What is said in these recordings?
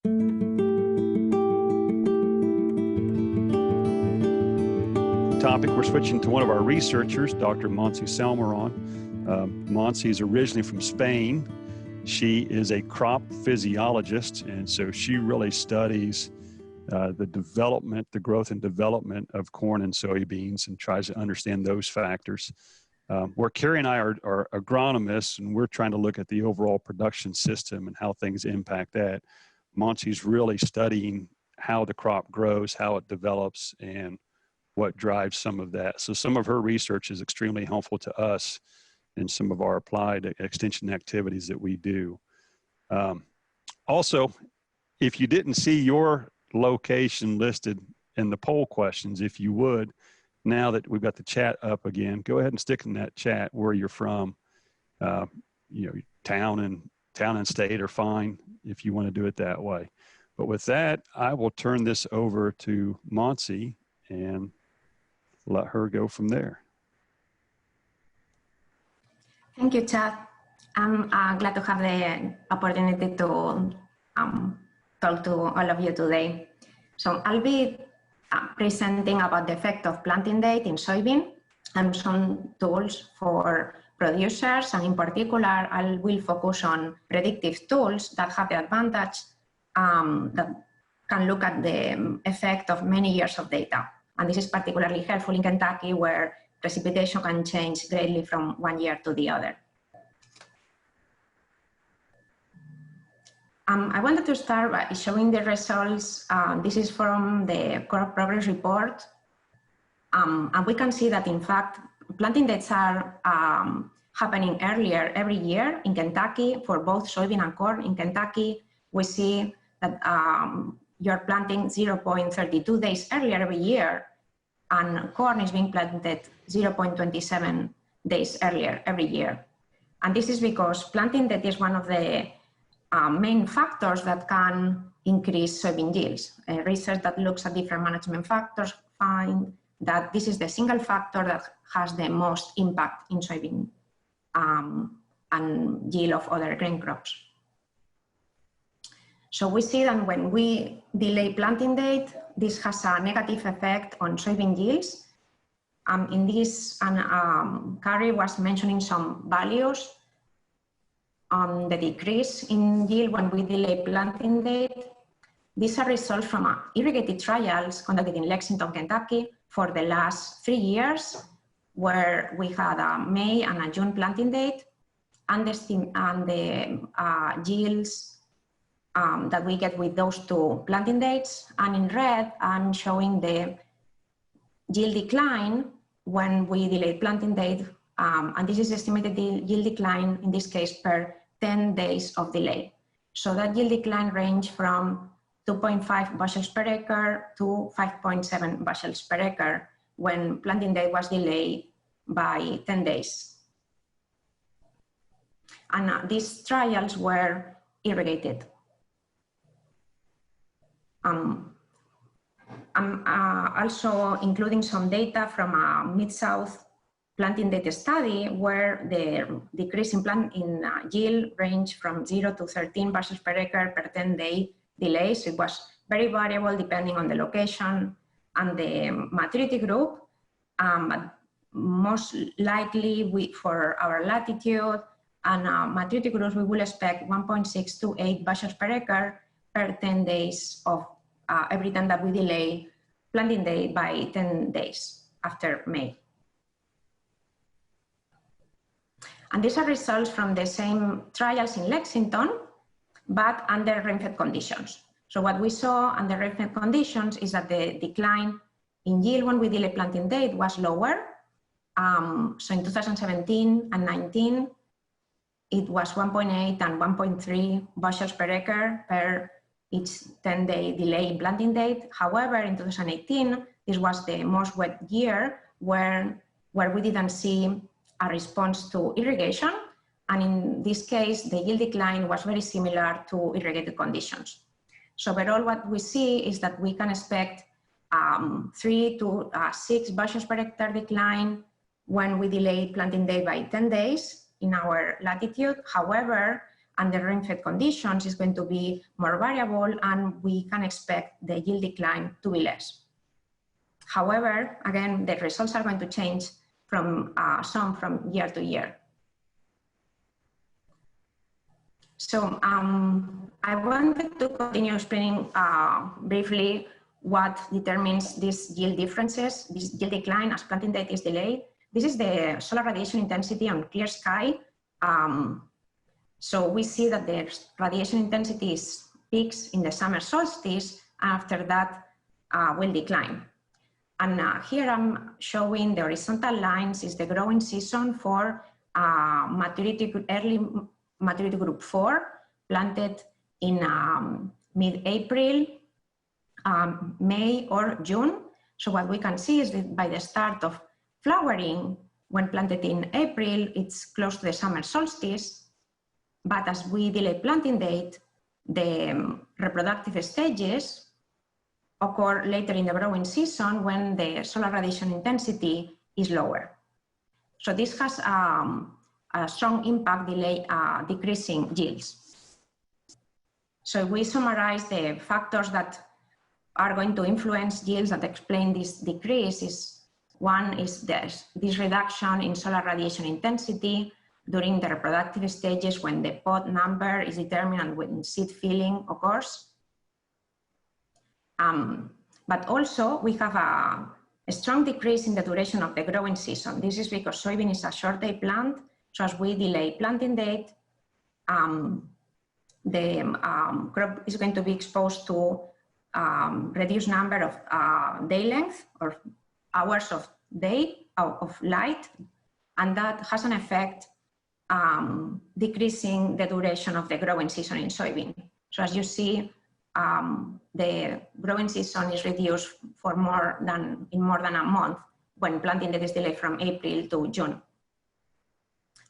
Topic, we're switching to one of our researchers, Dr. Montse Salmeron. Montse is originally from Spain. She is a crop physiologist, and so she really studies the development, the growth and development of corn and soybeans and tries to understand those factors. Where Carrie and I are agronomists, and we're trying to look at the overall production system and how things impact that. Montse's really studying how the crop grows, how it develops, and what drives some of that. So some of her research is extremely helpful to us in some of our applied extension activities that we do. Also, if you didn't see your location listed in the poll questions, if you would, now that we've got the chat up again, go ahead and stick in that chat where you're from. You know, town and state are fine if you want to do it that way. But with that, I will turn this over to Montse and let her go from there. Thank you, Chad. I'm glad to have the opportunity to talk to all of you today. So I'll be presenting about the effect of planting date in soybean and some tools for producers, and in particular, I will focus on predictive tools that have the advantage that can look at the effect of many years of data. And this is particularly helpful in Kentucky, where precipitation can change greatly from one year to the other. I wanted to start by showing the results. This is from the crop progress report. And we can see that, in fact, planting dates are happening earlier every year in Kentucky for both soybean and corn. In Kentucky, we see that you're planting 0.32 days earlier every year, and corn is being planted 0.27 days earlier every year. And this is because planting date is one of the main factors that can increase soybean yields. Research that looks at different management factors find that this is the single factor that has the most impact in soybean and yield of other grain crops. So we see that when we delay planting date, this has a negative effect on soybean yields. In this, Carrie was mentioning some values on the decrease in yield when we delay planting date. These are results from irrigated trials conducted in Lexington, Kentucky for the last 3 years, where we had a May and a June planting date, and the yields that we get with those two planting dates. And in red, I'm showing the yield decline when we delay planting date. And this is estimated yield decline, in this case, per 10 days of delay. So that yield decline range from 2.5 bushels per acre to 5.7 bushels per acre when planting date was delayed by 10 days. And these trials were irrigated. I'm also including some data from a Mid-South planting date study where the decrease in yield ranged from 0 to 13 bushels per acre per 10-day delays. It was very variable depending on the location and the maturity group. But most likely for our latitude and maturity groups, we will expect 1.6 to 8 bushels per acre per 10 days of every time that we delay planting day by 10 days after May. And these are results from the same trials in Lexington, but under rain-fed conditions. So what we saw under rain-fed conditions is that the decline in yield when we delay planting date was lower. So in 2017 and 19, it was 1.8 and 1.3 bushels per acre per each 10-day delay in planting date. However, in 2018, this was the most wet year where we didn't see a response to irrigation. And in this case, the yield decline was very similar to irrigated conditions. So overall, what we see is that we can expect 3 to 6 bushels per hectare decline when we delay planting day by 10 days in our latitude. However, and the rainfall conditions is going to be more variable, and we can expect the yield decline to be less. However, again, the results are going to change from year to year. So I wanted to continue explaining briefly what determines these yield differences, this yield decline as planting date is delayed. This is the solar radiation intensity on clear sky. So we see that the radiation intensity peaks in the summer solstice, and after that will decline. And here I'm showing the horizontal lines is the growing season for early maturity group 4, planted in mid-April, May or June. So what we can see is that by the start of flowering, when planted in April, it's close to the summer solstice. But as we delay planting date, the reproductive stages occur later in the growing season when the solar radiation intensity is lower. So this has a strong impact decreasing yields. So we summarize the factors that are going to influence yields that explain this decrease. One is this reduction in solar radiation intensity during the reproductive stages when the pod number is determined and when seed filling occurs. But also we have a strong decrease in the duration of the growing season. This is because soybean is a short day plant. So as we delay planting date, the crop is going to be exposed to reduced number of day length or hours of light, and that has an effect decreasing the duration of the growing season in soybean. So as you see, the growing season is reduced for more than a month when planting date is delayed from April to June.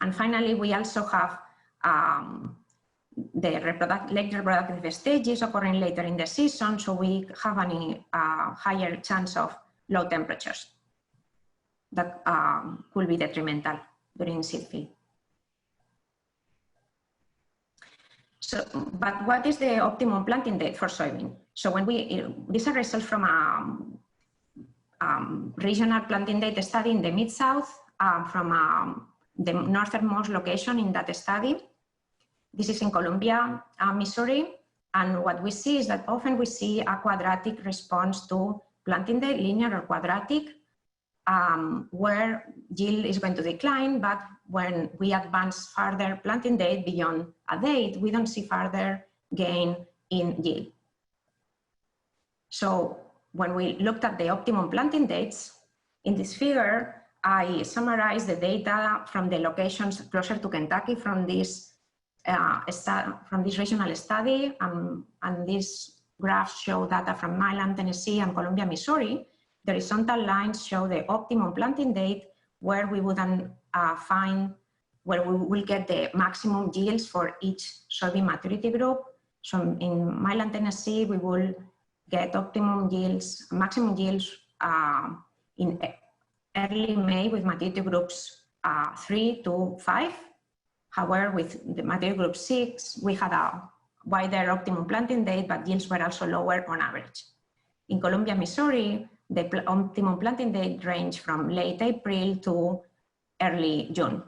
And finally, we also have the late reproductive stages occurring later in the season, so we have a higher chance of low temperatures that could be detrimental during seed fill. So, but what is the optimum planting date for soybean? So when these are results from a regional planting date study in the Mid-South from the northernmost location in that study. This is in Columbia, Missouri. And what we see is that often we see a quadratic response to planting date, linear or quadratic, where yield is going to decline, but when we advance further planting date beyond a date, we don't see further gain in yield. So when we looked at the optimum planting dates, in this figure, I summarized the data from the locations closer to Kentucky from this regional study, and these graphs show data from Milan, Tennessee, and Columbia, Missouri. The horizontal lines show the optimum planting date where we would where we will get the maximum yields for each soybean maturity group. So in Milan, Tennessee, we will get optimum yields, maximum yields in early May with maturity groups 3 to 5. However, with the maturity group 6, we had a wider optimum planting date, but yields were also lower on average. In Columbia, Missouri, the optimum planting date range from late April to early June,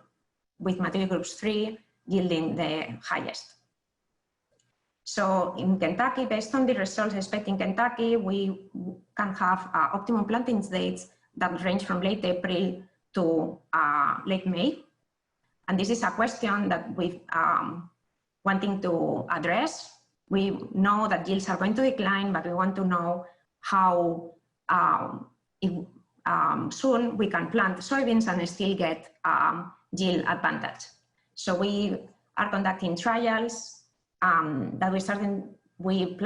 with maturity groups 3 yielding the highest. So in Kentucky, based on the results expected in Kentucky, we can have optimum planting dates that range from late April to late May. And this is a question that we're wanting to address. We know that yields are going to decline, but we want to know how soon we can plant soybeans and still get yield advantage. So we are conducting trials that we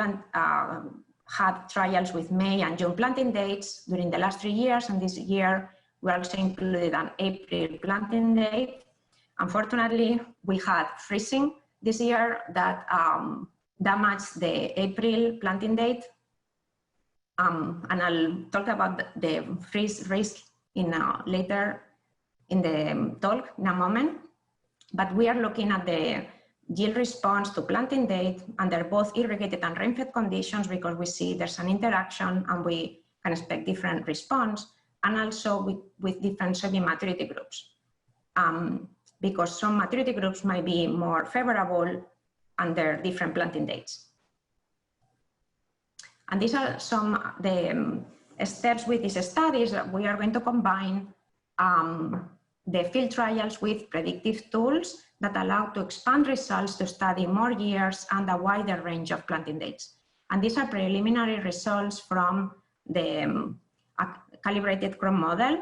had trials with May and June planting dates during the last 3 years, and this year we also included an April planting date. Unfortunately, we had freezing this year that damaged the April planting date. And I'll talk about the freeze risk later in the talk in a moment. But we are looking at the yield response to planting date under both irrigated and rain-fed conditions, because we see there's an interaction and we can expect different response, and also with different soybean maturity groups. Because some maturity groups might be more favorable under different planting dates. And these are some the steps with these studies. We are going to combine the field trials with predictive tools that allow to expand results to study more years and a wider range of planting dates. And these are preliminary results from the calibrated crop model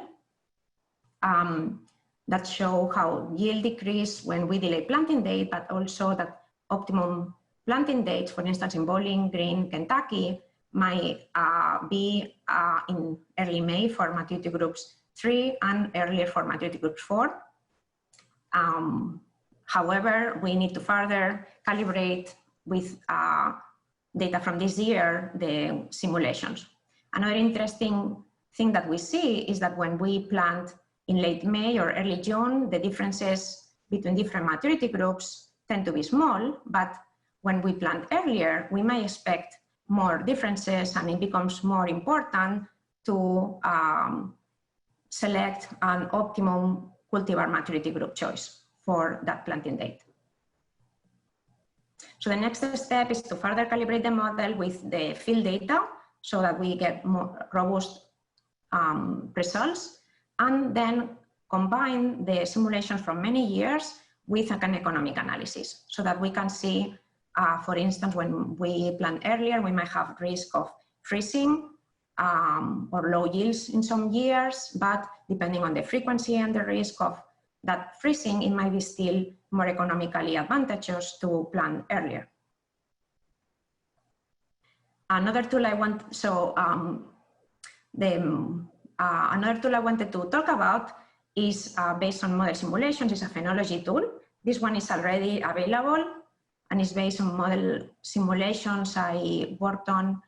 that show how yield decrease when we delay planting date, but also that optimum planting dates, for instance, in Bowling Green, Kentucky, might be in early May for maturity groups 3 and earlier for maturity groups 4. However, we need to further calibrate with data from this year, the simulations. Another interesting thing that we see is that when we plant in late May or early June, the differences between different maturity groups tend to be small, but when we plant earlier, we may expect more differences, and it becomes more important to select an optimum cultivar maturity group choice for that planting date. So the next step is to further calibrate the model with the field data so that we get more robust results, and then combine the simulations from many years with an economic analysis so that we can see, for instance, when we plant earlier, we might have risk of freezing or low yields in some years, but depending on the frequency and the risk of that freezing, it might be still more economically advantageous to plant earlier. Another tool I want, another tool I wanted to talk about is based on model simulations, is a Phenology tool. This one is already available and is based on model simulations I worked on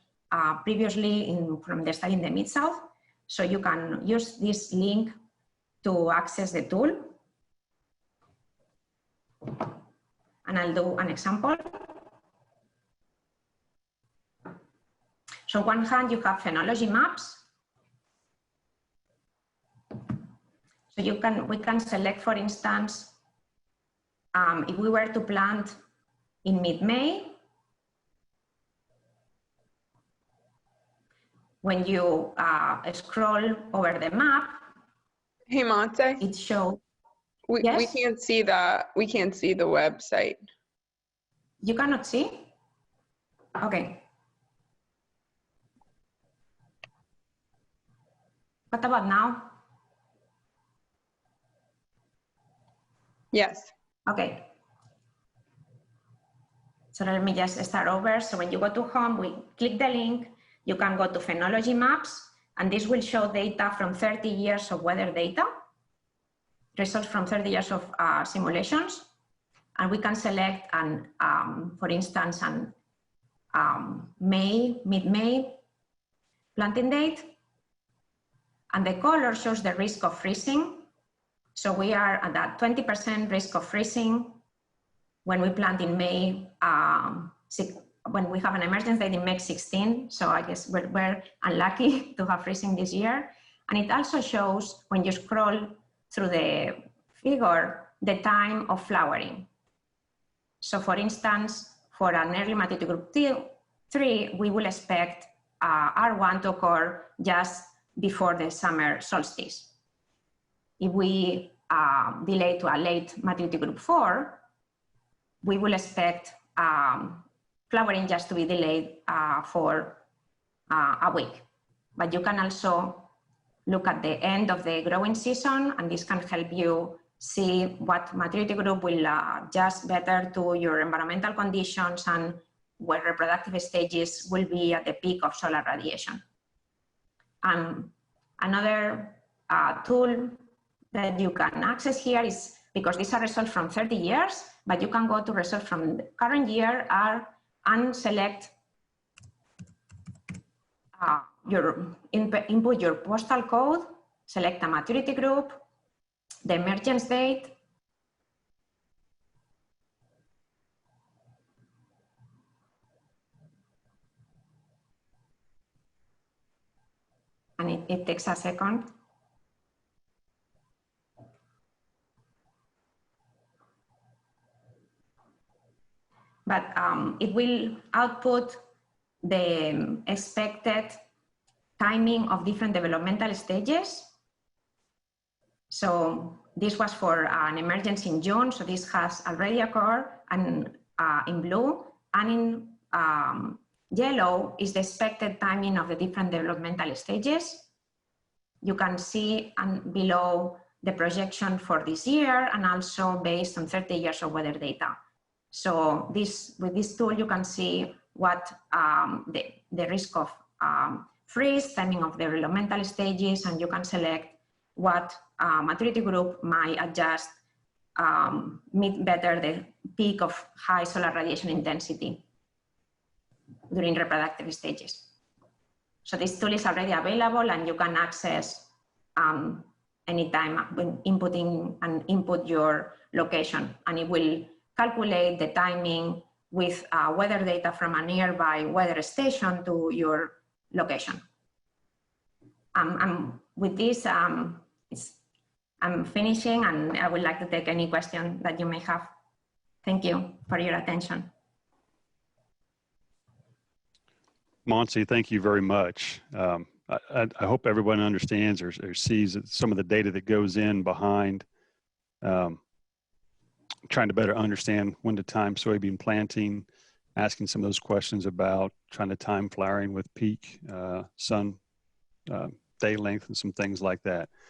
previously from the study in the Mid-South. So you can use this link to access the tool. And I'll do an example. So on one hand, you have Phenology Maps. So we can select, for instance, if we were to plant in mid-May, when you scroll over the map, hey Montse, it shows. we can't see that. We can't see the website. You cannot see? Okay. What about now? Yes. Okay. So let me just start over. So when you go to home, we click the link, you can go to Phenology Maps, and this will show data from 30 years of weather data, results from 30 years of simulations. And we can select, for instance, an mid-May planting date. And the color shows the risk of freezing. So we are at that 20% risk of freezing when we plant in May, when we have an emergence date in May 16. So I guess we're unlucky to have freezing this year. And it also shows, when you scroll through the figure, the time of flowering. So for instance, for an early maturity group 3, we will expect R1 to occur just before the summer solstice. If we delay to a late maturity group 4, we will expect flowering just to be delayed for a week. But you can also look at the end of the growing season, and this can help you see what maturity group will adjust better to your environmental conditions and where reproductive stages will be at the peak of solar radiation. Another tool that you can access here is, because these are results from 30 years, but you can go to results from the current year and select input your postal code, select a maturity group, the emergence date, and it takes a second. But it will output the expected timing of different developmental stages. So this was for an emergency in June, so this has already occurred, and in blue, and in yellow is the expected timing of the different developmental stages. You can see below the projection for this year, and also based on 30 years of weather data. So with this tool, you can see what the risk of freeze, timing of the developmental stages, and you can select what maturity group might adjust, meet better the peak of high solar radiation intensity during reproductive stages. So this tool is already available, and you can access anytime when inputting and input your location, and it will calculate the timing with weather data from a nearby weather station to your location. With this, I'm finishing, and I would like to take any question that you may have. Thank you for your attention. Montse, thank you very much. I hope everyone understands or sees some of the data that goes in behind trying to better understand when to time soybean planting, asking some of those questions about trying to time flowering with peak sun day length and some things like that.